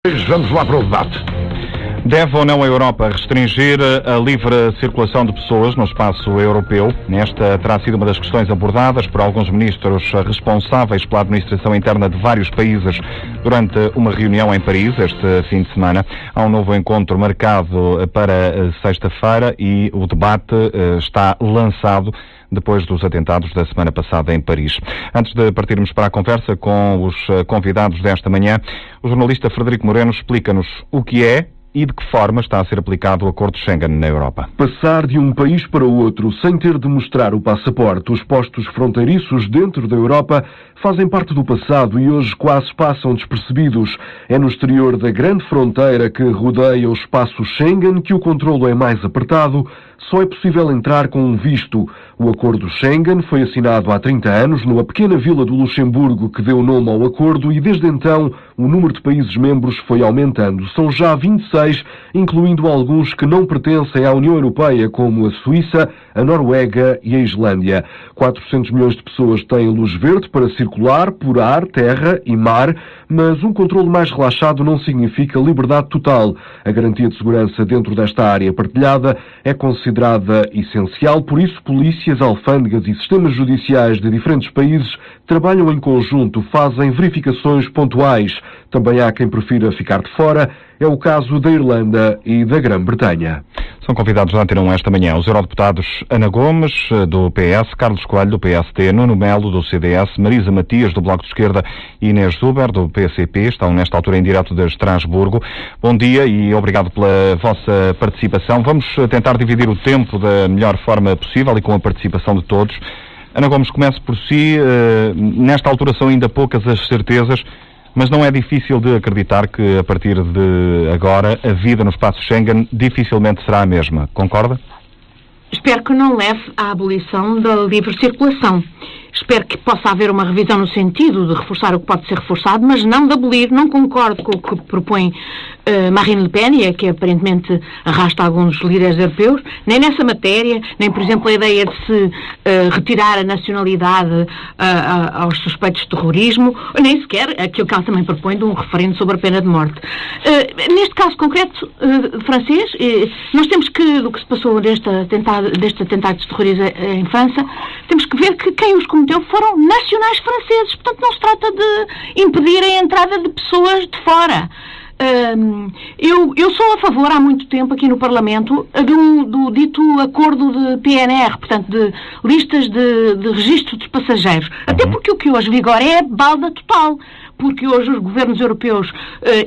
Vamos lá para o debate. Deve ou não a Europa restringir a livre circulação de pessoas no espaço europeu? Esta terá sido uma das questões abordadas por alguns ministros responsáveis pela administração interna de vários países durante uma reunião em Paris este fim de semana. Há um novo encontro marcado para sexta-feira e o debate está lançado depois dos atentados da semana passada em Paris. Antes de partirmos para a conversa com os convidados desta manhã, o jornalista Frederico Moreno explica-nos o que é e de que forma está a ser aplicado o Acordo de Schengen na Europa. Passar de um país para o outro sem ter de mostrar o passaporte. Os postos fronteiriços dentro da Europa fazem parte do passado e hoje quase passam despercebidos. É no exterior da grande fronteira que rodeia o espaço Schengen que o controlo é mais apertado. Só é possível entrar com um visto. O Acordo Schengen foi assinado há 30 anos numa pequena vila do Luxemburgo que deu nome ao acordo e desde então o número de países membros foi aumentando. São já 26, incluindo alguns que não pertencem à União Europeia, como a Suíça, a Noruega e a Islândia. 400 milhões de pessoas têm luz verde para circular por ar, terra e mar, mas um controle mais relaxado não significa liberdade total. A garantia de segurança dentro desta área partilhada é considerada essencial, por isso polícias, alfândegas e sistemas judiciais de diferentes países trabalham em conjunto, fazem verificações pontuais. Também há quem prefira ficar de fora. É o caso da Irlanda e da Grã-Bretanha. São convidados da Antena 1 esta manhã os eurodeputados Ana Gomes, do PS, Carlos Coelho, do PSD, Nuno Melo, do CDS, Marisa Matias, do Bloco de Esquerda e Inês Zuber, do PCP. Estão nesta altura em direto de Estrasburgo. Bom dia e obrigado pela vossa participação. Vamos tentar dividir o tempo da melhor forma possível e com a participação de todos. Ana Gomes, comece por si. Nesta altura são ainda poucas as certezas, mas não é difícil de acreditar que, a partir de agora, a vida no espaço Schengen dificilmente será a mesma. Concorda? Espero que não leve à abolição da livre circulação. Espero que possa haver uma revisão no sentido de reforçar o que pode ser reforçado, mas não de abolir. Não concordo com o que propõe Marine Le Pen, que aparentemente arrasta alguns líderes europeus, nem nessa matéria, nem, por exemplo, a ideia de se retirar a nacionalidade aos suspeitos de terrorismo, nem sequer aquilo que ela também propõe de um referendo sobre a pena de morte. Neste caso concreto francês, nós temos que, do que se passou deste atentado de terrorismo em França, temos que ver que quem os cometeu foram nacionais franceses. Portanto, não se trata de impedir a entrada de pessoas de fora. Eu sou a favor, há muito tempo, aqui no Parlamento, do dito acordo de PNR, portanto, de listas de registro de passageiros. Até porque o que hoje vigora é balda total. Porque hoje os governos europeus,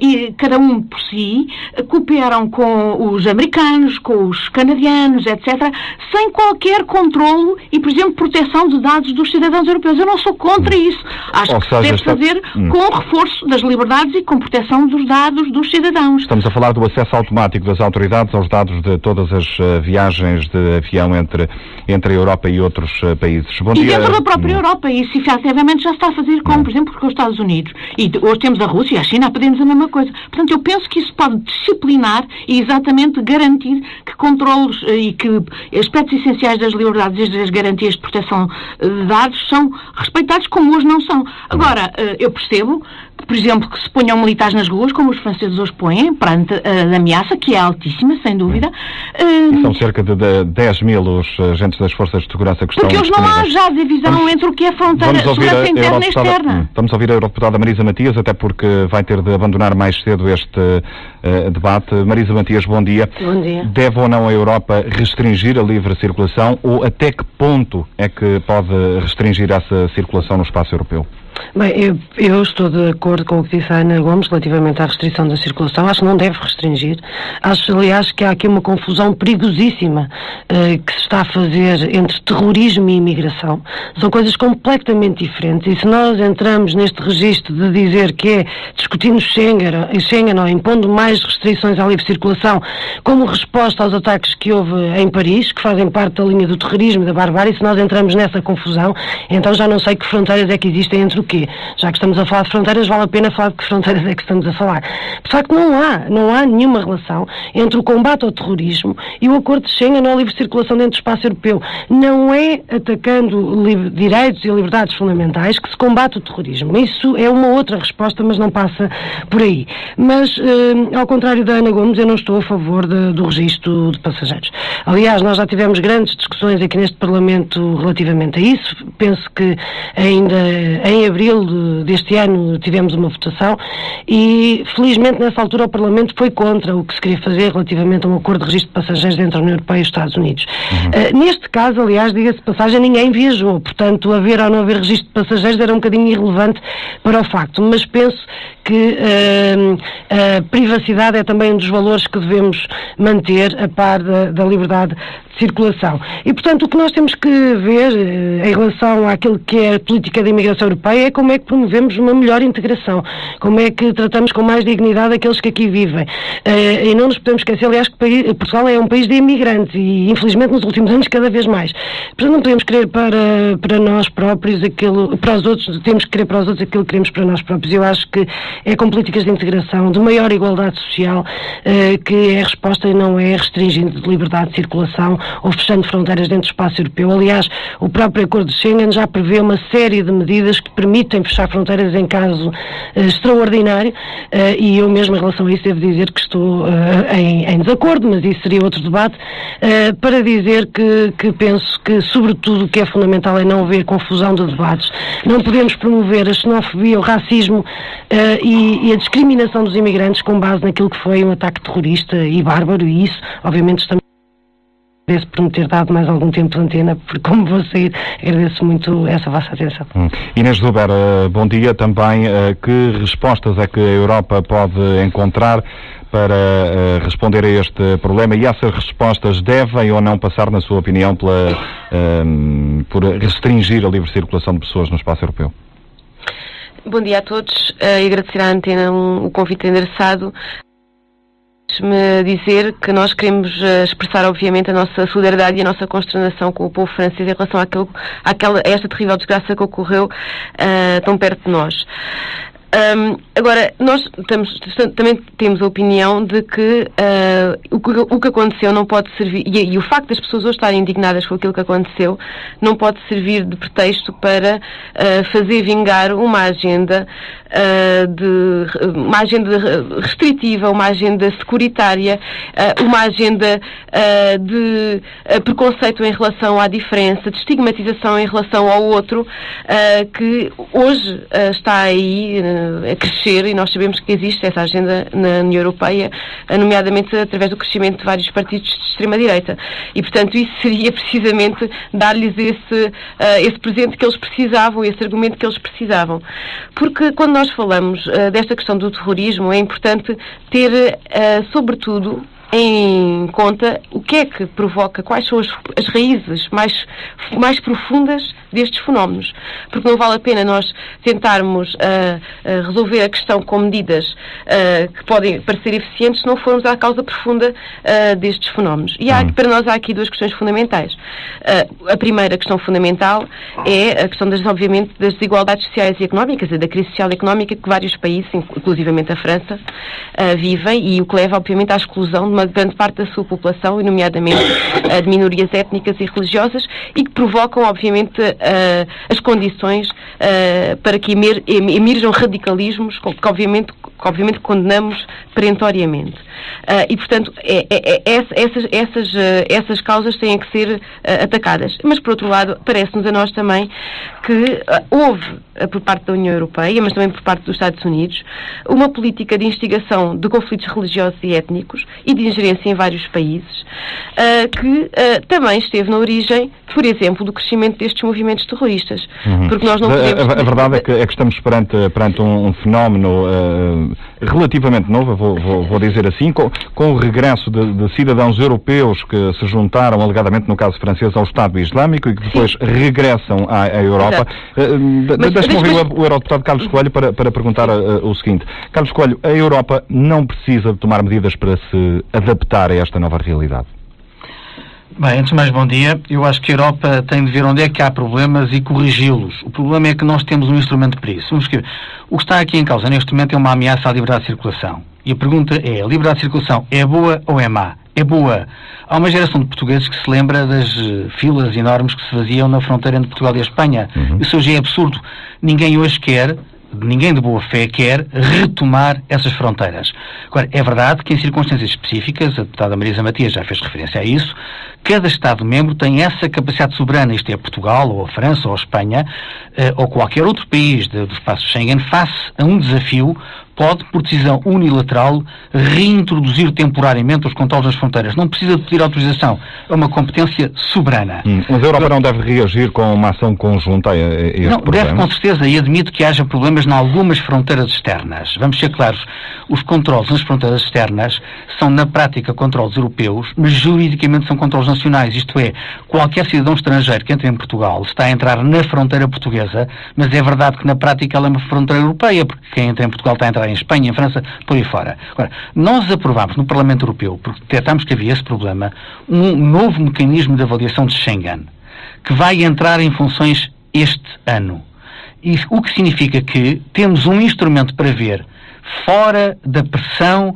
e cada um por si, cooperam com os americanos, com os canadianos, etc., sem qualquer controlo e, por exemplo, proteção de dados dos cidadãos europeus. Eu não sou contra isso. Acho que se deve fazer com reforço das liberdades e com proteção dos dados dos cidadãos. Estamos a falar do acesso automático das autoridades aos dados de todas as viagens de avião entre a Europa e outros países. Bom dia. E dentro da própria Europa. E isso, efetivamente, já se está a fazer como, por exemplo, com os Estados Unidos. E hoje temos a Rússia e a China a pedir-nos a mesma coisa. Portanto, eu penso que isso pode disciplinar e exatamente garantir que controlos e que aspectos essenciais das liberdades e das garantias de proteção de dados são respeitados como hoje não são. Agora, eu percebo que, por exemplo, que se ponham militares nas ruas, como os franceses hoje põem, perante a ameaça, que é altíssima, sem dúvida. São cerca de 10 mil os agentes das forças de segurança que estão disponíveis. Porque hoje não há já divisão entre o que é fronteira, segurança interna e externa. Vamos ouvir a eurodeputada Marisa Matias, até porque vai ter de abandonar mais cedo este debate. Marisa Matias, bom dia. Bom dia. Deve ou não a Europa restringir a livre circulação ou até que ponto é que pode restringir essa circulação no espaço europeu? Bem, eu estou de acordo com o que disse a Ana Gomes relativamente à restrição da circulação. Acho que não deve restringir. Acho, aliás, que há aqui uma confusão perigosíssima que se está a fazer entre terrorismo e imigração. São coisas completamente diferentes. E se nós entramos neste registro de dizer que é discutindo Schengen ou impondo mais restrições à livre circulação como resposta aos ataques que houve em Paris, que fazem parte da linha do terrorismo e da barbárie, se nós entramos nessa confusão, então já não sei que fronteiras é que existem entre o o quê? Já que estamos a falar de fronteiras, vale a pena falar de que fronteiras é que estamos a falar. De facto, não há nenhuma relação entre o combate ao terrorismo e o acordo de Schengen ou a livre circulação dentro do espaço europeu. Não é atacando direitos e liberdades fundamentais que se combate o terrorismo. Isso é uma outra resposta, mas não passa por aí. Mas, ao contrário da Ana Gomes, eu não estou a favor do registro de passageiros. Aliás, nós já tivemos grandes discussões aqui neste Parlamento relativamente a isso. Penso que ainda em abril deste ano tivemos uma votação e, felizmente, nessa altura o Parlamento foi contra o que se queria fazer relativamente a um acordo de registro de passageiros entre a União Europeia e os Estados Unidos. Neste caso, aliás, diga-se de passagem, ninguém viajou. Portanto, haver ou não haver registro de passageiros era um bocadinho irrelevante para o facto. Mas penso que a privacidade é também um dos valores que devemos manter a par da liberdade de circulação. E, portanto, o que nós temos que ver em relação àquilo que é a política de imigração europeia é como é que promovemos uma melhor integração, como é que tratamos com mais dignidade aqueles que aqui vivem. E não nos podemos esquecer, aliás, que Portugal é um país de imigrantes e, infelizmente, nos últimos anos cada vez mais. Portanto, não podemos querer para nós próprios aquilo, para os outros, temos que querer para os outros aquilo que queremos para nós próprios. Eu acho que é com políticas de integração, de maior igualdade social, que é a resposta e não é restringindo liberdade de circulação ou fechando fronteiras dentro do espaço europeu. Aliás, o próprio acordo de Schengen já prevê uma série de medidas que permitem fechar fronteiras em caso extraordinário, e eu mesmo em relação a isso devo dizer que estou em desacordo, mas isso seria outro debate, para dizer que penso que, sobretudo, o que é fundamental é não haver confusão de debates. Não podemos promover a xenofobia, o racismo e a discriminação dos imigrantes com base naquilo que foi um ataque terrorista e bárbaro, e isso, obviamente, estamos... Agradeço por me ter dado mais algum tempo de antena, porque como vou sair, agradeço muito essa vossa atenção. Inês Zuber, bom dia também. Que respostas é que a Europa pode encontrar para responder a este problema, e essas respostas devem ou não passar, na sua opinião, por restringir a livre circulação de pessoas no espaço europeu? Bom dia a todos e agradecer à antena o convite endereçado. Deixe-me dizer que nós queremos expressar, obviamente, a nossa solidariedade e a nossa consternação com o povo francês em relação a esta terrível desgraça que ocorreu tão perto de nós. Agora, nós também temos a opinião de que o que aconteceu não pode servir, e o facto das pessoas hoje estarem indignadas com aquilo que aconteceu, não pode servir de pretexto para fazer vingar uma agenda restritiva, uma agenda securitária, uma agenda de preconceito em relação à diferença, de estigmatização em relação ao outro, que hoje está aí a crescer, e nós sabemos que existe essa agenda na União Europeia, nomeadamente através do crescimento de vários partidos de extrema-direita. E, portanto, isso seria precisamente dar-lhes esse presente que eles precisavam, esse argumento que eles precisavam. Porque quando nós falamos desta questão do terrorismo, é importante ter, sobretudo, em conta o que é que provoca, quais são as raízes mais profundas destes fenómenos. Porque não vale a pena nós tentarmos resolver a questão com medidas que podem parecer eficientes se não formos à causa profunda destes fenómenos. E para nós há aqui duas questões fundamentais. A primeira questão fundamental é a questão, obviamente, das desigualdades sociais e económicas, e da crise social e económica que vários países, inclusivamente a França, vivem, e o que leva, obviamente, à exclusão de uma grande parte da sua população, e nomeadamente de minorias étnicas e religiosas, e que provocam, obviamente, as condições para que emerjam radicalismos que obviamente condenamos perentoriamente. E, portanto, essas causas têm que ser atacadas. Mas, por outro lado, parece-nos a nós também que houve, por parte da União Europeia, mas também por parte dos Estados Unidos, uma política de instigação de conflitos religiosos e étnicos e de ingerência em vários países, que também esteve na origem, por exemplo, do crescimento destes movimentos terroristas. Porque nós não podemos... A verdade é que estamos perante um fenómeno relativamente novo, vou dizer assim, com o regresso de cidadãos europeus que se juntaram, alegadamente no caso francês, ao Estado Islâmico e que depois regressam à Europa. Deixe-me ouvir o eurodeputado Carlos Coelho para perguntar o seguinte. Carlos Coelho, a Europa não precisa de tomar medidas para se adaptar a esta nova realidade? Bem, antes de mais, bom dia. Eu acho que a Europa tem de ver onde é que há problemas e corrigi-los. O problema é que nós temos um instrumento para isso. O que está aqui em causa neste momento é uma ameaça à liberdade de circulação. E a pergunta é, a liberdade de circulação é boa ou é má? É boa. Há uma geração de portugueses que se lembra das filas enormes que se faziam na fronteira entre Portugal e a Espanha. Isso hoje é absurdo. Ninguém hoje quer, ninguém de boa fé quer retomar essas fronteiras. Agora, é verdade que em circunstâncias específicas, a deputada Marisa Matias já fez referência a isso, cada Estado-membro tem essa capacidade soberana, isto é Portugal, ou a França, ou a Espanha, ou qualquer outro país do espaço Schengen, face a um desafio, pode, por decisão unilateral, reintroduzir temporariamente os controles nas fronteiras. Não precisa de pedir autorização. É uma competência soberana. Mas a Europa não deve reagir com uma ação conjunta a este problema? Não, problema? deve com certeza, e admito que haja problemas em algumas fronteiras externas. Vamos ser claros, os controles nas fronteiras externas são, na prática, controles europeus, mas juridicamente são controles nacionais. Isto é, qualquer cidadão estrangeiro que entre em Portugal está a entrar na fronteira portuguesa, mas é verdade que, na prática, ela é uma fronteira europeia, porque quem entra em Portugal está a entrar em Espanha, em França, por aí fora. Agora, nós aprovámos no Parlamento Europeu, porque detectámos que havia esse problema, um novo mecanismo de avaliação de Schengen, que vai entrar em funções este ano. E, o que significa que temos um instrumento para ver, fora da pressão,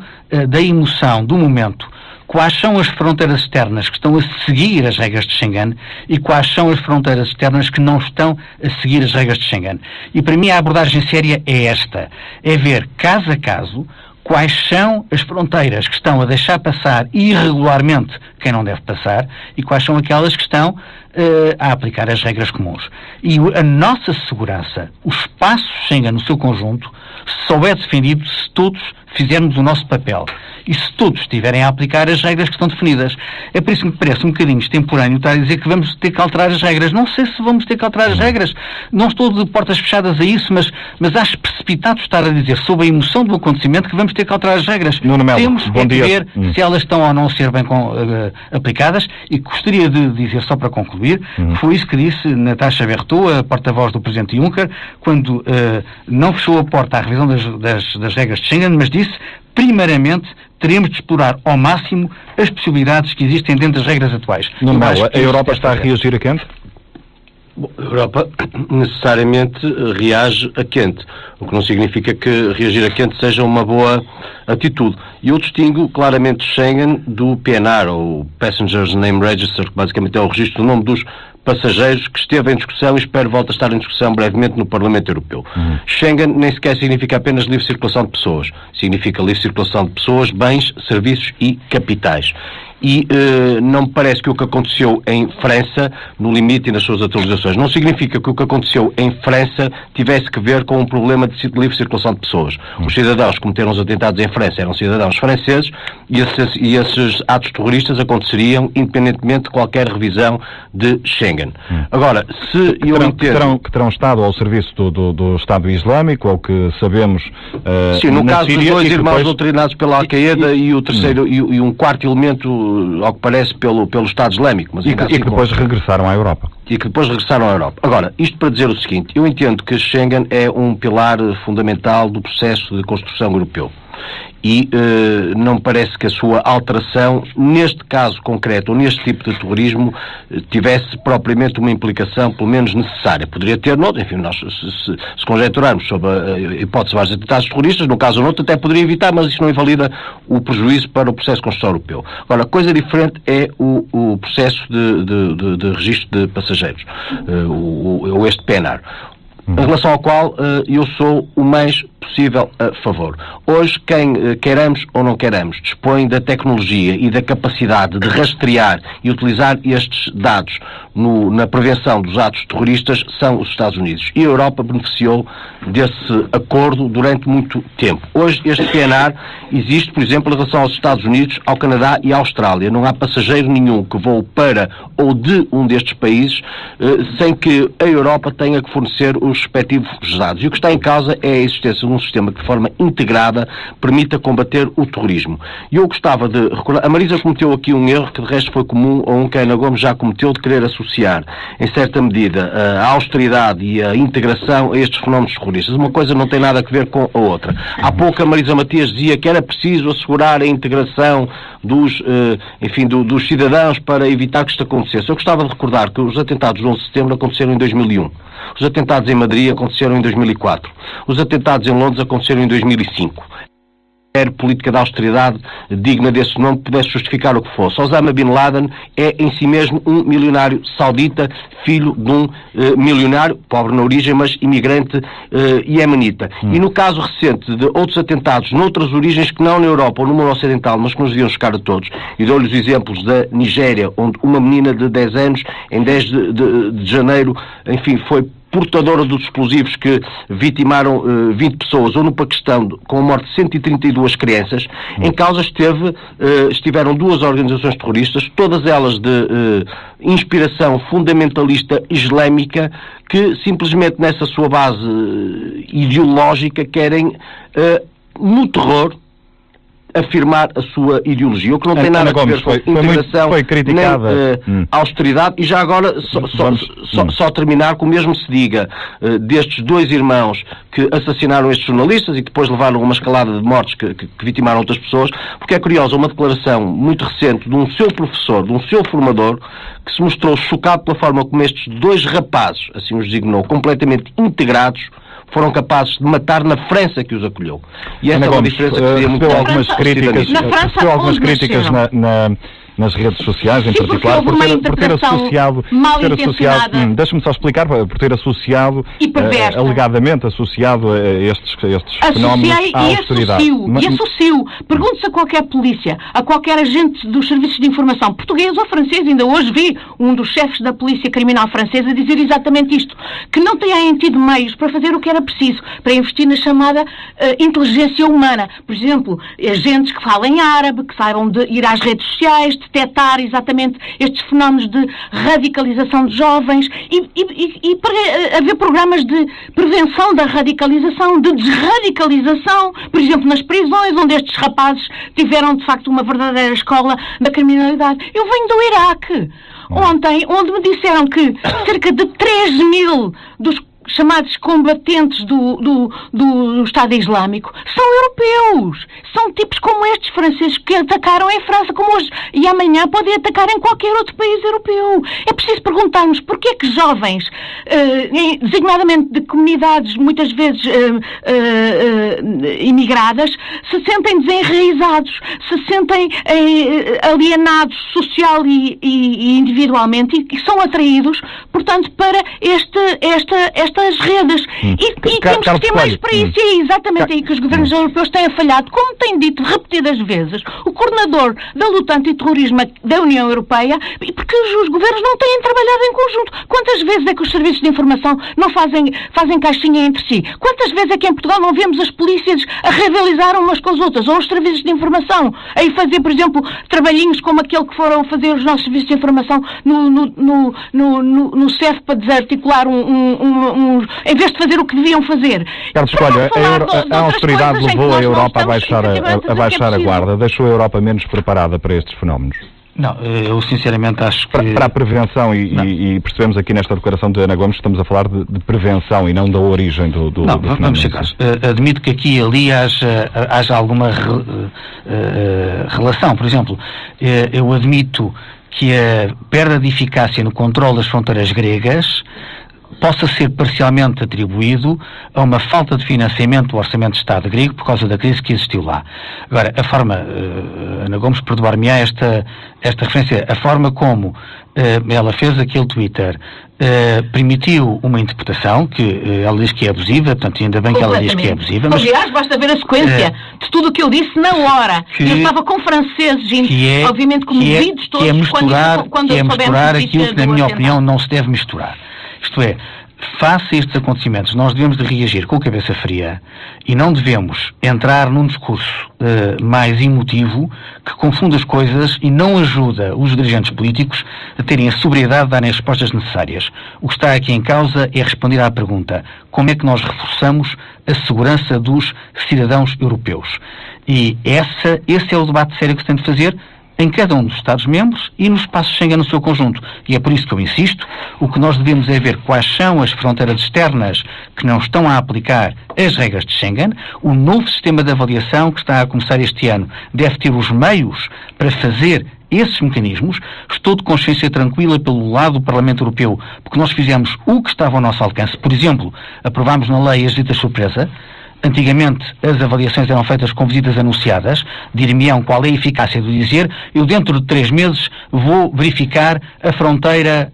da emoção, do momento, quais são as fronteiras externas que estão a seguir as regras de Schengen e quais são as fronteiras externas que não estão a seguir as regras de Schengen. E para mim a abordagem séria é esta, é ver caso a caso quais são as fronteiras que estão a deixar passar irregularmente quem não deve passar e quais são aquelas que estão a aplicar as regras comuns. E a nossa segurança, o espaço Schengen no seu conjunto, só é defendido se todos fizermos o nosso papel. E se todos estiverem a aplicar as regras que estão definidas. É por isso que me parece um bocadinho extemporâneo estar a dizer que vamos ter que alterar as regras. Não sei se vamos ter que alterar as regras. Não estou de portas fechadas a isso, mas acho precipitado estar a dizer, sob a emoção do acontecimento, que vamos ter que alterar as regras. Nuno Melo, temos que ver se elas estão ou não a ser bem aplicadas. E gostaria de dizer, só para concluir, foi isso que disse Natasha Bertou, a porta-voz do Presidente Juncker, quando não fechou a porta à revisão das regras de Schengen, mas disse, primeiramente, teremos de explorar ao máximo as possibilidades que existem dentro das regras atuais. Nuno Melo, a Europa está a reagir a quente? Bom, a Europa necessariamente reage a quente, o que não significa que reagir a quente seja uma boa atitude. E eu distingo claramente Schengen do PNR, ou Passengers Name Register, que basicamente é o registro do nome dos passageiros, que esteve em discussão e espero volta a estar em discussão brevemente no Parlamento Europeu. Schengen nem sequer significa apenas livre circulação de pessoas. Significa livre circulação de pessoas, bens, serviços e capitais. E não me parece que o que aconteceu em França, no limite e nas suas atualizações, não significa que o que aconteceu em França tivesse que ver com um problema de livre circulação de pessoas. Os cidadãos que cometeram os atentados em França eram cidadãos franceses e esses atos terroristas aconteceriam independentemente de qualquer revisão de Schengen. Agora, se eu entendo... Que terão estado ao serviço do Estado Islâmico, ou que sabemos... Sim, no caso Síria, dos dois irmãos depois... doutrinados pela Al-Qaeda e o terceiro e um quarto elemento, ao que parece, pelo Estado Islâmico. Mas e que depois regressaram à Europa. Agora, isto para dizer o seguinte, eu entendo que Schengen é um pilar fundamental do processo de construção europeu. E não me parece que a sua alteração, neste caso concreto, ou neste tipo de terrorismo, tivesse propriamente uma implicação, pelo menos necessária. Poderia ter, enfim, nós se conjecturarmos sobre a hipótese de vários atentados terroristas, no caso ou no outro, até poderia evitar, mas isso não invalida o prejuízo para o processo de construção europeu. Agora, coisa diferente é o processo de registro de passageiros, ou este PNR. Em relação ao qual eu sou o mais possível a favor. Hoje, quem queiramos ou não queiramos, dispõe da tecnologia e da capacidade de rastrear e utilizar estes dados na prevenção dos atos terroristas são os Estados Unidos. E a Europa beneficiou desse acordo durante muito tempo. Hoje, este PNR existe, por exemplo, em relação aos Estados Unidos, ao Canadá e à Austrália. Não há passageiro nenhum que voe para ou de um destes países sem que a Europa tenha que fornecer os seus respectivos dados. E o que está em causa é a existência de um sistema que de forma integrada permita combater o terrorismo. E eu gostava de recordar, a Marisa cometeu aqui um erro que de resto foi comum a um que a Ana Gomes já cometeu, de querer associar, em certa medida, a austeridade e a integração a estes fenómenos terroristas. Uma coisa não tem nada a ver com a outra. Há pouco a Marisa Matias dizia que era preciso assegurar a integração dos cidadãos para evitar que isto acontecesse. Eu gostava de recordar que os atentados do 11 de setembro aconteceram em 2001. Os atentados em Madrid aconteceram em 2004. Os atentados em Londres aconteceram em 2005. Era política de austeridade digna desse nome, pudesse justificar o que fosse. Osama Bin Laden é em si mesmo um milionário saudita, filho de um milionário, pobre na origem, mas imigrante iemenita. E no caso recente de outros atentados noutras origens que não na Europa ou no mundo ocidental, mas que nos deviam chocar a todos, e dou-lhe os exemplos da Nigéria, onde uma menina de 10 anos, em 10 de janeiro, enfim, foi portadora dos explosivos que vitimaram 20 pessoas, ou no Paquistão, com a morte de 132 crianças, em causa estiveram duas organizações terroristas, todas elas de inspiração fundamentalista islâmica, que simplesmente nessa sua base ideológica querem, no terror, afirmar a sua ideologia, o que não tem nada a ver com integração, nem austeridade. E já agora, só terminar, com o mesmo se diga destes dois irmãos que assassinaram estes jornalistas e depois levaram uma escalada de mortes que vitimaram outras pessoas, porque é curiosa uma declaração muito recente de um seu professor, de um seu formador, que se mostrou chocado pela forma como estes dois rapazes, assim os designou, completamente integrados, foram capazes de matar na França que os acolheu. E essa é uma diferença que seria muito algumas críticas nas redes sociais, em particular, por ter associado, deixa-me só explicar, por ter associado, alegadamente associado a estes fenómenos à austeridade. E associo. Pergunte-se a qualquer polícia, a qualquer agente dos serviços de informação, português ou francês, ainda hoje vi um dos chefes da polícia criminal francesa dizer exatamente isto, que não têm tido meios para fazer o que era preciso, para investir na chamada inteligência humana. Por exemplo, agentes que falem árabe, que saibam de ir às redes sociais, detectar exatamente estes fenómenos de radicalização de jovens e para haver programas de prevenção da radicalização, de desradicalização, por exemplo, nas prisões, onde estes rapazes tiveram, de facto, uma verdadeira escola da criminalidade. Eu venho do Iraque, ontem, onde me disseram que cerca de 3.000 dos chamados combatentes do Estado Islâmico são europeus. São tipos como estes franceses que atacaram em França, como hoje, e amanhã podem atacar em qualquer outro país europeu. É preciso perguntarmos porquê que jovens, designadamente de comunidades muitas vezes imigradas, se sentem desenraizados, se sentem alienados social e individualmente e são atraídos, portanto, para estas redes. E temos que ter mais para isso. E é exatamente aí que os governos europeus têm falhado. Como tem dito repetidas vezes o coordenador da luta antiterrorismo da União Europeia, porque os governos não têm trabalhado em conjunto. Quantas vezes é que os serviços de informação não fazem caixinha entre si? Quantas vezes é que em Portugal não vemos as polícias a rivalizar umas com as outras? Ou os serviços de informação a ir fazer, por exemplo, trabalhinhos como aquele que foram fazer os nossos serviços de informação no CEF para desarticular em vez de fazer o que deviam fazer. Carlos Coelho, a austeridade levou a Europa a baixar a guarda, deixou a Europa menos preparada para estes fenómenos? Não, eu sinceramente acho que... Para a prevenção, e percebemos aqui nesta declaração de Ana Gomes que estamos a falar de prevenção e não da origem do fenómeno. Vamos chegar. Admito que aqui e ali haja alguma relação. Por exemplo, eu admito que a perda de eficácia no controle das fronteiras gregas possa ser parcialmente atribuído a uma falta de financiamento do Orçamento de Estado grego por causa da crise que existiu lá. Agora, a forma, Ana Gomes, perdoar-me-á esta referência, a forma como ela fez aquele Twitter permitiu uma interpretação que ela diz que é abusiva, portanto, ainda bem que ela diz que é abusiva. Mas, aliás, basta ver a sequência de tudo o que eu disse na hora. Eu estava com franceses, obviamente comovidos todos, quando misturar aquilo que, na minha opinião, não se deve misturar. Isto é, face a estes acontecimentos, nós devemos de reagir com a cabeça fria e não devemos entrar num discurso mais emotivo que confunde as coisas e não ajuda os dirigentes políticos a terem a sobriedade de darem as respostas necessárias. O que está aqui em causa é responder à pergunta: como é que nós reforçamos a segurança dos cidadãos europeus? E esse é o debate sério que se tem de fazer em cada um dos Estados-membros e no espaço Schengen no seu conjunto. E é por isso que eu insisto, o que nós devemos é ver quais são as fronteiras externas que não estão a aplicar as regras de Schengen. O novo sistema de avaliação que está a começar este ano deve ter os meios para fazer esses mecanismos. Estou de consciência tranquila pelo lado do Parlamento Europeu, porque nós fizemos o que estava ao nosso alcance. Por exemplo, aprovámos na lei as visitas surpresa. Antigamente as avaliações eram feitas com visitas anunciadas. Dir-me-ão qual é a eficácia de dizer: eu dentro de 3 meses vou verificar a fronteira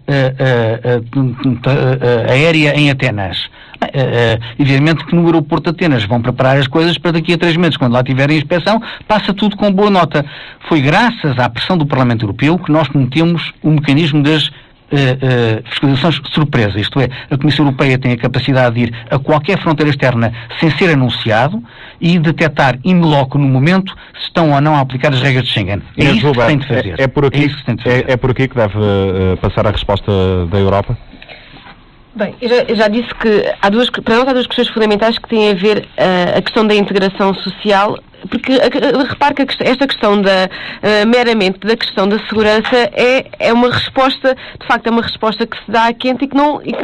aérea em Atenas. Evidentemente que no aeroporto de Atenas vão preparar as coisas para daqui a 3 meses, quando lá tiverem inspeção, passa tudo com boa nota. Foi graças à pressão do Parlamento Europeu que nós metemos o mecanismo das fiscalizações surpresa, isto é, a Comissão Europeia tem a capacidade de ir a qualquer fronteira externa sem ser anunciado e detectar in loco no momento se estão ou não a aplicar as regras de Schengen. É isso que se tem de fazer. É por aqui que deve passar a resposta da Europa? Bem, eu já disse que para nós há 2 questões fundamentais que têm a ver a questão da integração social, porque repare que esta questão meramente da questão da segurança é uma resposta, de facto é uma resposta que se dá a quente e que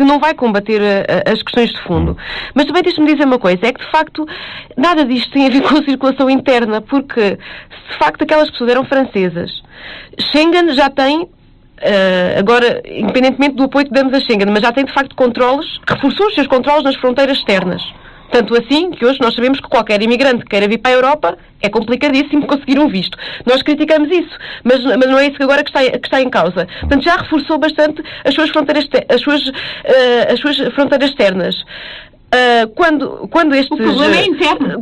não vai combater as questões de fundo. Mas também deixe-me dizer uma coisa, é que de facto nada disto tem a ver com a circulação interna, porque se de facto aquelas pessoas eram francesas, Schengen já tem agora, independentemente do apoio que damos a Schengen, mas já tem de facto controles, reforçou os seus controles nas fronteiras externas. Tanto assim que hoje nós sabemos que qualquer imigrante que queira vir para a Europa é complicadíssimo conseguir um visto. Nós criticamos isso, mas não é isso que agora que está em causa. Portanto, já reforçou bastante as suas fronteiras externas. Quando estes... O problema é interno.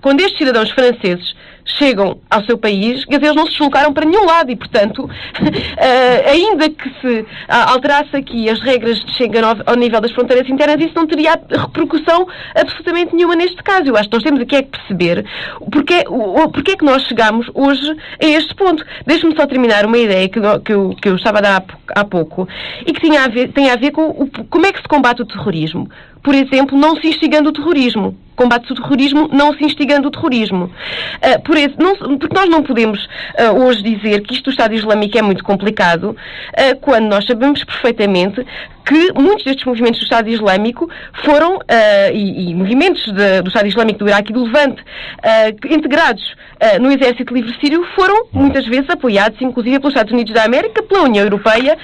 Quando estes cidadãos franceses chegam ao seu país, quer dizer, eles não se deslocaram para nenhum lado e, portanto, ainda que se alterasse aqui as regras de Schengen ao nível das fronteiras internas, isso não teria repercussão absolutamente nenhuma neste caso. Eu acho que nós temos aqui é que perceber porque é que nós chegamos hoje a este ponto. Deixe-me só terminar uma ideia que eu estava a dar há pouco e que tem a ver com como é que se combate o terrorismo. Por exemplo, não se instigando o terrorismo. Combate-se o terrorismo não se instigando o terrorismo. Porque nós não podemos hoje dizer que isto do Estado Islâmico é muito complicado, quando nós sabemos perfeitamente que muitos destes movimentos do Estado Islâmico foram, e movimentos do Estado Islâmico do Iraque e do Levante, integrados no Exército Livre Sírio, foram muitas vezes apoiados, inclusive pelos Estados Unidos da América, pela União Europeia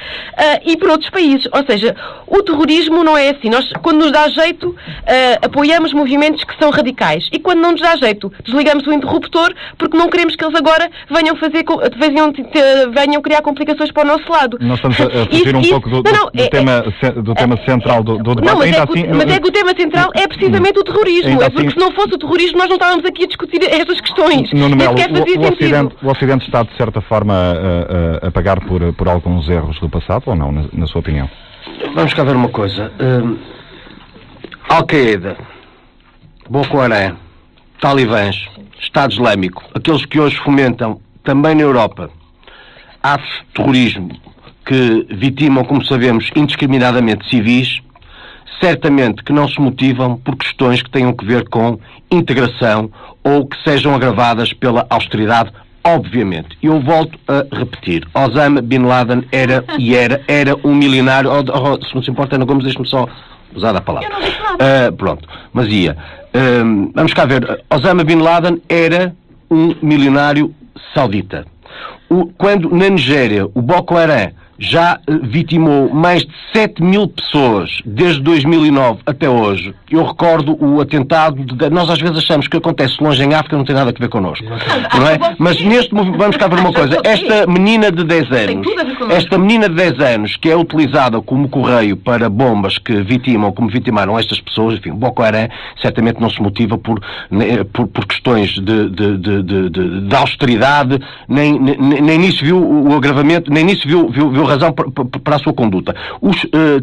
e por outros países. Ou seja, o terrorismo não é assim. Nós, quando nos dá jeito, apoiamos movimentos que são radicais. E quando não nos dá jeito, desligamos o interruptor porque não queremos que eles agora venham criar complicações para o nosso lado. Nós estamos a fugir um pouco do tema central do debate. Não, mas é que o tema central é precisamente o terrorismo. É porque se não fosse o terrorismo nós não estávamos aqui a discutir estas questões. Nuno Melo, o Ocidente está de certa forma a pagar por alguns erros do passado ou não, na sua opinião? Vamos cá ver uma coisa. Al-Qaeda, Boko Haram, talibãs, Estado Islâmico, aqueles que hoje fomentam também na Europa atos de terrorismo que vitimam, como sabemos, indiscriminadamente civis, certamente que não se motivam por questões que tenham que ver com integração ou que sejam agravadas pela austeridade, obviamente. Eu volto a repetir, Osama Bin Laden era um milionário, se não se importa, Ana Gomes, deixe-me só usar a palavra. Eu não disse nada. Pronto, mas ia. Vamos cá ver, Osama Bin Laden era um milionário saudita. Quando na Nigéria o Boko Haram já vitimou mais de 7.000 pessoas desde 2009 até hoje. Eu recordo o atentado, nós às vezes achamos que acontece longe em África, não tem nada a ver connosco, não é? Mas neste momento, vamos cá ver uma coisa, esta menina de 10 anos, que é utilizada como correio para bombas que vitimam, como vitimaram estas pessoas, enfim, o Boko Haram certamente não se motiva por questões de austeridade, nem nisso viu o agravamento, nem nisso viu razão para a sua conduta. Os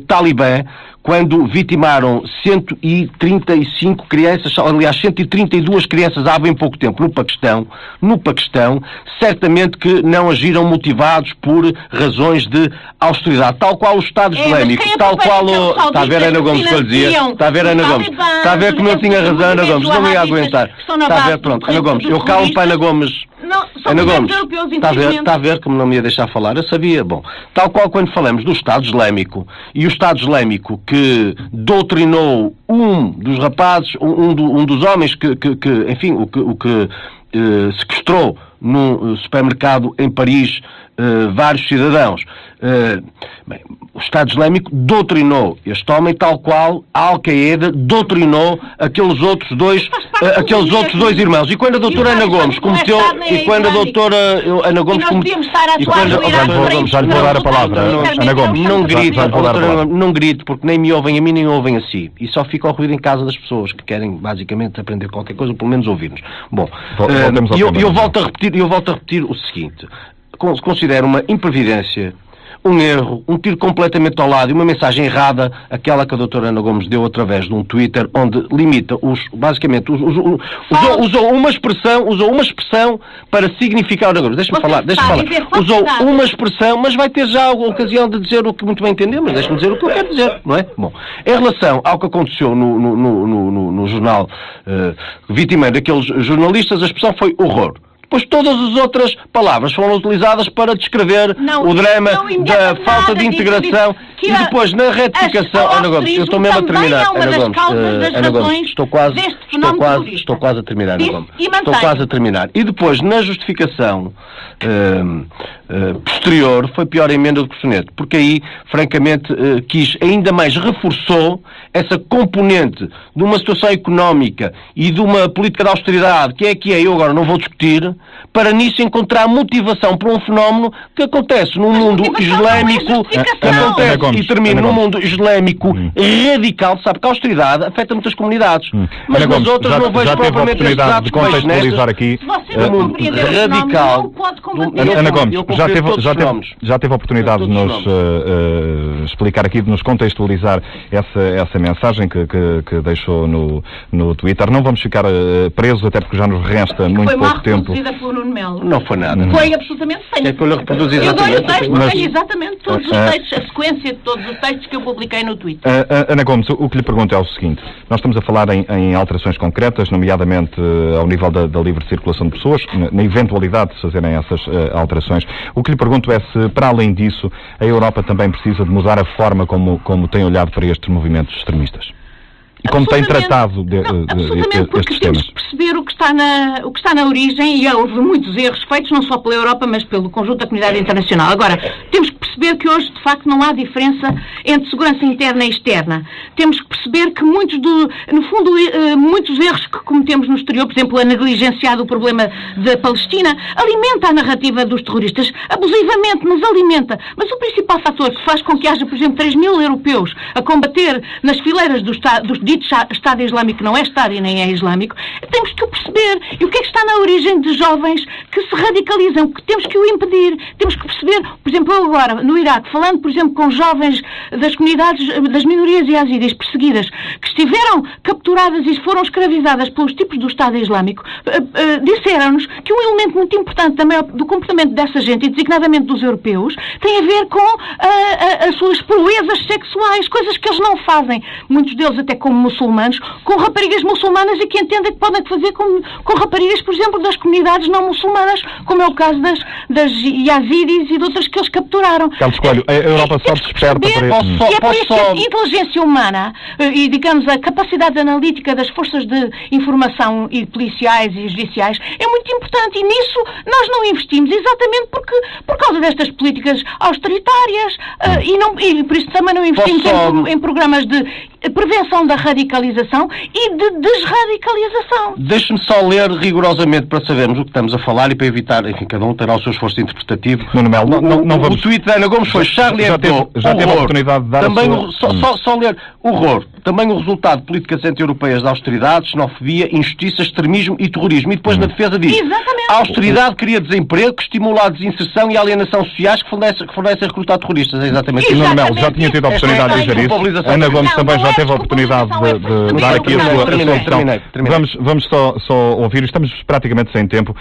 talibã, quando vitimaram 135 crianças, aliás 132 crianças há bem pouco tempo no Paquistão, certamente que não agiram motivados por razões de austeridade, tal qual o Estado Islâmico, tal qual o... Está a ver, Ana Gomes, que eu dizia? Está a ver, Ana Gomes? Está a ver como eu tinha razão, Ana Gomes? Não me ia aguentar. Está a ver, pronto, Ana Gomes, eu calmo para Ana Gomes. Ana Gomes, está a ver como não me ia deixar falar? Eu sabia, bom. Tal qual quando falamos do Estado Islâmico, e o Estado Islâmico que doutrinou um dos rapazes, um dos homens que enfim, o que sequestrou num supermercado em Paris vários cidadãos. Bem, o Estado Islâmico doutrinou este homem tal qual a Al-Qaeda doutrinou aqueles outros dois irmãos. E quando a doutora Ana Gomes cometeu... E quando a doutora Ana Gomes cometeu... Já lhe vou dar a palavra, Ana Gomes. Não grite, porque nem me ouvem a mim, nem ouvem a si. E só fica ao ruído em casa das pessoas que querem, basicamente, aprender qualquer coisa, ou pelo menos ouvir-nos. Bom, eu volto a repetir o seguinte. Considero uma imprevidência, um erro, um tiro completamente ao lado e uma mensagem errada, aquela que a doutora Ana Gomes deu através de um Twitter, onde limita basicamente, usou uma expressão para significar... Ana Gomes, deixa-me falar. Usou uma expressão, mas vai ter já a ocasião de dizer o que muito bem entender, mas deixa-me dizer o que eu quero dizer, não é? Bom, em relação ao que aconteceu no jornal vitimando aqueles jornalistas, a expressão foi horror. Pois todas as outras palavras foram utilizadas para descrever o drama da falta de integração e depois na retificação... Ana Gomes, eu estou mesmo a terminar. Ana Gomes, estou quase a terminar, Ana Gomes. Estou quase a terminar. E depois, na justificação posterior, foi pior a emenda do que o soneto, porque aí, francamente, ainda mais reforçou essa componente de uma situação económica e de uma política de austeridade, que é, eu agora não vou discutir, para nisso encontrar motivação para um fenómeno que acontece num mundo islâmico, e termina num mundo islâmico radical, sabe que a austeridade afeta muitas comunidades, mas nas outras não vejo propriamente estes atos de contextualizar aqui radical. Ana Gomes, já teve a oportunidade de nos explicar aqui, de nos contextualizar essa mensagem que deixou no Twitter. Não vamos ficar presos, até porque já nos resta muito pouco tempo. Pelo Nuno Melo. Não foi nada. Foi absolutamente feio. É que eu lhe reproduzi exatamente. Eu dou-lhe o texto, tenho exatamente todos os textos, a sequência de todos os textos que eu publiquei no Twitter. Ana Gomes, o que lhe pergunto é o seguinte: nós estamos a falar em alterações concretas, nomeadamente ao nível da livre circulação de pessoas, na eventualidade de fazerem essas alterações. O que lhe pergunto é se, para além disso, a Europa também precisa de mudar a forma como tem olhado para estes movimentos extremistas. E como tem tratado absolutamente, porque estes temos temas? que perceber o que está na origem, e houve muitos erros feitos, não só pela Europa, mas pelo conjunto da comunidade internacional. Agora, temos que perceber que hoje, de facto, não há diferença entre segurança interna e externa. Temos que perceber que muitos erros que cometemos no exterior, por exemplo, a negligenciar do problema da Palestina, alimenta a narrativa dos terroristas, abusivamente, mas alimenta. Mas o principal fator que faz com que haja, por exemplo, 3.000 europeus a combater nas fileiras dos dito Estado Islâmico, não é Estado e nem é islâmico, temos que o perceber. E o que é que está na origem de jovens que se radicalizam? Que temos que o impedir. Temos que perceber, por exemplo, eu agora, no Iraque, falando, por exemplo, com jovens das comunidades, das minorias yazidis perseguidas, que estiveram capturadas e foram escravizadas pelos tipos do Estado Islâmico, disseram-nos que um elemento muito importante também do comportamento dessa gente, e designadamente dos europeus, tem a ver com as suas proezas sexuais, coisas que eles não fazem. Muitos deles até como muçulmanos, com raparigas muçulmanas, e que entendem que podem fazer com raparigas, por exemplo, das comunidades não muçulmanas, como é o caso das yazidis e de outras que eles capturaram. Carlos Coelho, a Europa só desperta para isso. E é por isso que a inteligência humana e, digamos, a capacidade analítica das forças de informação e policiais e judiciais é muito importante, e nisso nós não investimos, exatamente por causa destas políticas austeritárias, e por isso também não investimos em programas de prevenção da radicalização e de desradicalização. Deixe-me só ler rigorosamente para sabermos o que estamos a falar e para evitar, enfim, cada um terá o seu esforço interpretativo. Nuno Melo, não vamos... O tweet da Ana Gomes foi Charlie Hebdo. Já teve a oportunidade de dar também a sua... só ler. Horror. Também o resultado de políticas anti-europeias de austeridade, xenofobia, injustiça, extremismo e terrorismo. E depois na defesa diz... Exatamente. A austeridade cria desemprego, que estimula a desinserção e a alienação sociais, que fornece a recrutar terroristas. É exatamente isso. Nuno Melo, já tinha tido a oportunidade de dizer isso. Ana Gomes também já teve a oportunidade de dar aqui a sua opinião. Vamos só ouvir, estamos praticamente sem tempo.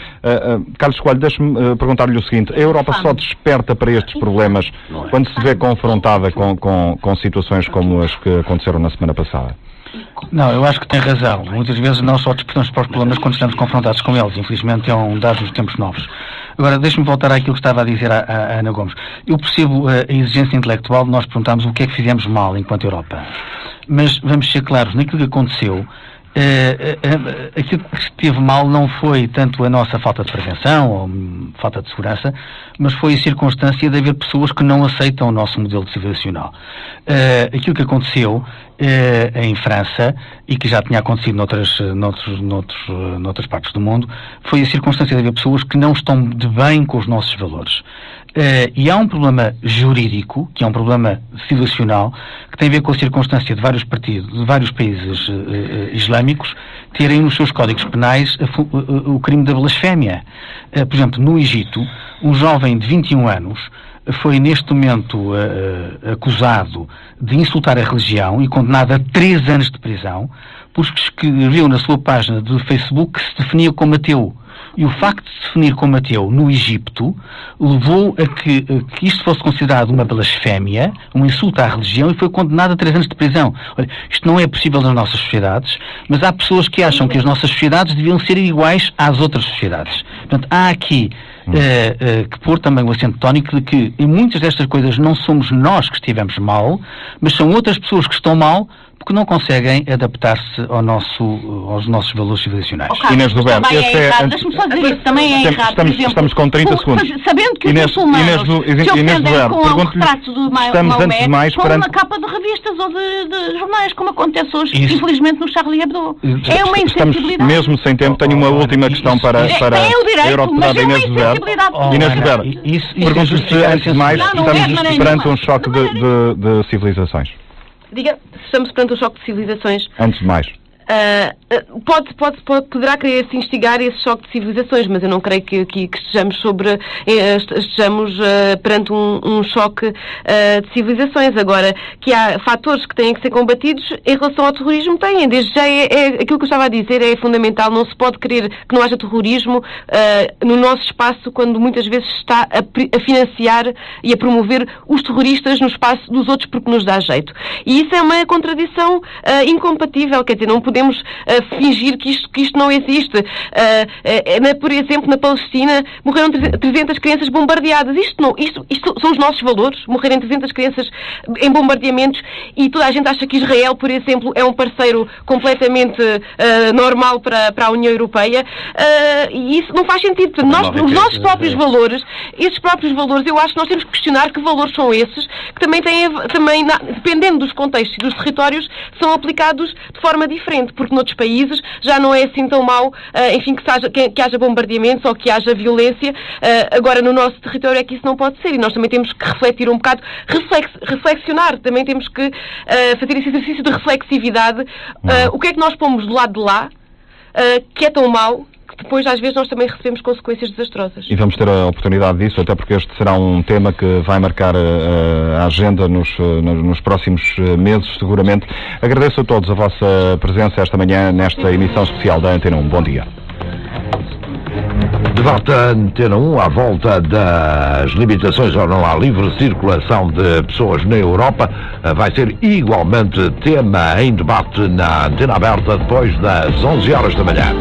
Carlos Coelho, deixe-me perguntar-lhe o seguinte: a Europa só desperta para estes problemas quando se vê confrontada com situações como as que aconteceram na semana passada? Não, eu acho que tem razão. Muitas vezes não só despertamos para os problemas quando estamos confrontados com eles. Infelizmente é um dado dos tempos novos. Agora, deixe-me voltar àquilo que estava a dizer a Ana Gomes. Eu percebo a exigência intelectual de nós perguntarmos o que é que fizemos mal enquanto Europa. Mas vamos ser claros, naquilo que aconteceu, aquilo que esteve mal não foi tanto a nossa falta de prevenção ou falta de segurança, mas foi a circunstância de haver pessoas que não aceitam o nosso modelo civilizacional. Aquilo que aconteceu em França, e que já tinha acontecido noutras partes do mundo, foi a circunstância de haver pessoas que não estão de bem com os nossos valores. E há um problema jurídico, que é um problema civilizacional, que tem a ver com a circunstância de vários países islâmicos terem nos seus códigos penais o crime da blasfémia. Por exemplo, no Egito, um jovem de 21 anos foi neste momento acusado de insultar a religião e condenado a 3 anos de prisão, porque escreveu na sua página do Facebook que se definia como ateu. E o facto de se definir como ateu no Egito levou a que isto fosse considerado uma blasfémia, um insulto à religião, e foi condenado a 3 anos de prisão. Olha, isto não é possível nas nossas sociedades, mas há pessoas que acham que as nossas sociedades deviam ser iguais às outras sociedades. Portanto, há aqui que pôr também o acento tónico de que em muitas destas coisas não somos nós que estivemos mal, mas são outras pessoas que estão mal porque não conseguem adaptar-se aos nossos valores civilizacionais. Inês do Belo, deixa-me só dizer isso, também é errado. Por exemplo, estamos com 30 segundos. Sabendo que os muçulmanos se ofendem com o retrato do Maomé, com uma capa de revistas ou de jornais, como acontece hoje, infelizmente, no Charlie Hebdo. É uma insensibilidade. Mesmo sem tempo, tenho uma última questão para a Eurodeputada Inês do Belo. Inês do Belo, pergunto-lhe se, antes de mais, estamos perante um choque de civilizações. Diga, estamos perante um choque de civilizações. Antes de mais. Poderá querer se instigar esse choque de civilizações, mas eu não creio que estejamos perante um choque de civilizações. Agora, que há fatores que têm que ser combatidos em relação ao terrorismo, têm. Desde já aquilo que eu estava a dizer é fundamental. Não se pode querer que não haja terrorismo no nosso espaço, quando muitas vezes está a financiar e a promover os terroristas no espaço dos outros porque nos dá jeito. E isso é uma contradição incompatível, quer dizer, não podemos fingir que isto não existe. Por exemplo, na Palestina morreram 300 crianças bombardeadas. Isto são os nossos valores, morrerem 300 crianças em bombardeamentos, e toda a gente acha que Israel, por exemplo, é um parceiro completamente normal para a União Europeia, e isso não faz sentido. Os nossos próprios valores, esses próprios valores, eu acho que nós temos que questionar que valores são esses, que também dependendo dos contextos e dos territórios, são aplicados de forma diferente, porque noutros países já não é assim tão mau, enfim, que haja bombardeamentos ou que haja violência. Agora, no nosso território é que isso não pode ser, e nós também temos que refletir um bocado, reflexionar, também temos que fazer esse exercício de reflexividade. O que é que nós pomos do lado de lá, que é tão mau, que depois às vezes nós também recebemos consequências desastrosas. E vamos ter a oportunidade disso, até porque este será um tema que vai marcar a agenda nos próximos meses, seguramente. Agradeço a todos a vossa presença esta manhã nesta emissão especial da Antena 1. Bom dia. Debate Antena 1 à volta das limitações ou não à livre circulação de pessoas na Europa. Vai ser igualmente tema em debate na Antena Aberta depois das 11 horas da manhã.